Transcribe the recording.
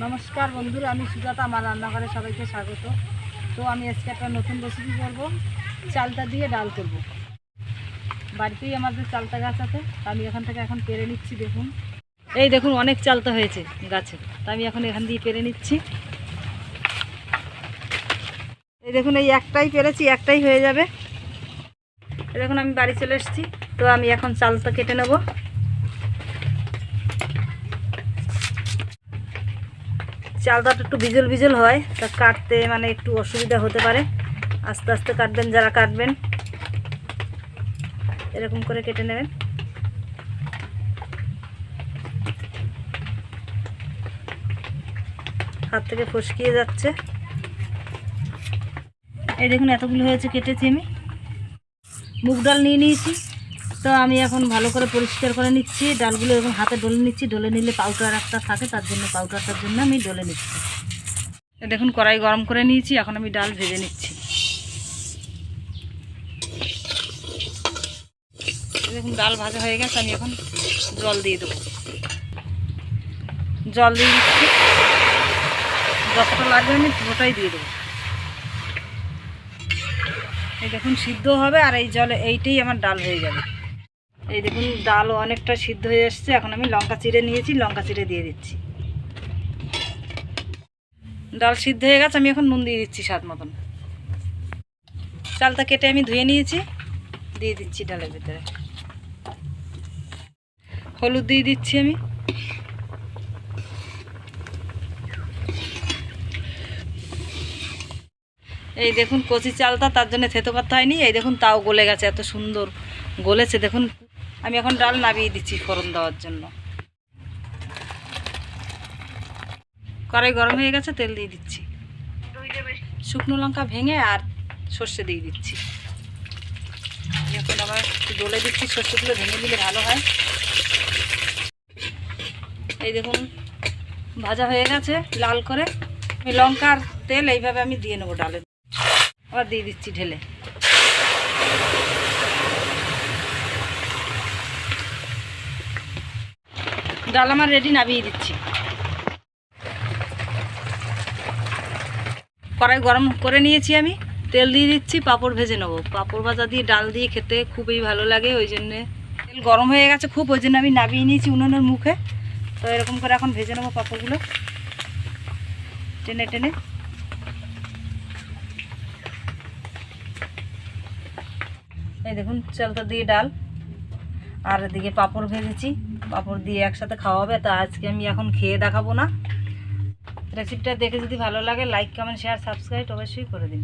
নমস্কার বন্ধুরা, আমি সুজাতা। আমার রান্নাঘরে সবাইকে স্বাগত। তো আমি আজকে একটা নতুন রেসিপি করব। চালতা দিয়ে ডাল করব। বাড়িতেই আমাদের চালতা গাছ আছে, আমি এখান থেকে এখন পেরে নিচ্ছি। দেখুন, এই দেখুন অনেক চালতা হয়েছে গাছে, তা আমি এখন এখান দিয়ে পেরে নিচ্ছি। এই দেখুন, এই একটাই পেরেছি, একটাই হয়ে যাবে। এই দেখুন আমি বাড়ি চলে এসেছি। তো আমি এখন চালতা কেটে নেব। চালতাটা একটু বিজল বিজল হয়, তা কাটতে মানে একটু অসুবিধা হতে পারে। আস্তে আস্তে কাটবেন, যারা কাটবেন এরকম করে কেটে নেবেন। হাত থেকে ফসকিয়ে যাচ্ছে। এই দেখুন এতগুলো হয়েছে, কেটেছি আমি। মুগ ডাল নিয়ে নিয়েছি, তো আমি এখন ভালো করে পরিষ্কার করে নিচ্ছি ডালগুলো। এবং হাতে ডলে নিচ্ছি, ডলে নিলে পাউডার একটা থাকে, তার জন্য পাউডারটার জন্য আমি ডলে নিচ্ছি। দেখুন কড়াই গরম করে নিয়েছি, এখন আমি ডাল ভেজে নিচ্ছি। দেখুন ডাল ভাজা হয়ে গেছে, আমি এখন জল দিয়ে দেবো। জল দিয়ে দিচ্ছি, যতটা লাগবে আমি পুরোটাই দিয়ে দেবো। এই দেখুন সিদ্ধ হবে, আর এই জলে এইটাই আমার ডাল হয়ে যাবে। এই দেখুন ডালও অনেকটা সিদ্ধ হয়ে এসছে। এখন আমি লঙ্কা চিড়ে নিয়েছি, লঙ্কা চিড়ে দিয়ে দিচ্ছি। ডাল সিদ্ধ হয়ে গেছে, আমি এখন নুন দিয়ে দিচ্ছি স্বাদ মতন। চালটা কেটে আমি ধুয়ে নিয়েছি, দিয়ে দিচ্ছি ডালের ভিতরে। হলুদ দিয়ে দিচ্ছি আমি। এই দেখুন কচি চালটা, তার জন্য থেতো করতে হয়নি। এই দেখুন তাও গলে গেছে, এত সুন্দর গলেছে দেখুন। আমি এখন ডাল নামিয়ে দিচ্ছি ফোড়ন দেওয়ার জন্য। কড়াই গরম হয়ে গেছে, তেল দিয়ে দিচ্ছি। শুকনো লঙ্কা ভেঙে আর সর্ষে দিয়ে দিচ্ছি। এখন আবার একটু ডলে দিচ্ছি, সর্ষেগুলো ভেঙে দিলে ভালো হয়। এই দেখুন ভাজা হয়ে গেছে লাল করে। আমি লঙ্কার তেল এইভাবে আমি দিয়ে নেবো ডালে। আবার দিয়ে দিচ্ছি ঢেলে। ডাল আমার রেডি, নামিয়ে দিচ্ছি। কড়াই গরম করে নিয়েছি আমি, তেল দিয়ে দিচ্ছি। পাঁপড় ভেজে নেবো। পাঁপড় ভাজা দিয়ে ডাল দিয়ে খেতে খুবই ভালো লাগে, ওই জন্যে তেল গরম হয়ে গেছে খুব, ওই জন্য আমি নামিয়ে নিয়েছি উনুনের মুখে। তো এরকম করে এখন ভেজে নেবো পাঁপড়গুলো টেনে টেনে। এই দেখুন চালতা দিয়ে ডাল, আর এদিকে পাঁপড় ভেজেছি। পাঁপড় দিয়ে একসাথে খাওয়া হবে। তা আজকে আমি এখন খেয়ে দেখাবো না। রেসিপিটা দেখে যদি ভালো লাগে লাইক, কমেন্ট, শেয়ার, সাবস্ক্রাইব অবশ্যই করে দিন।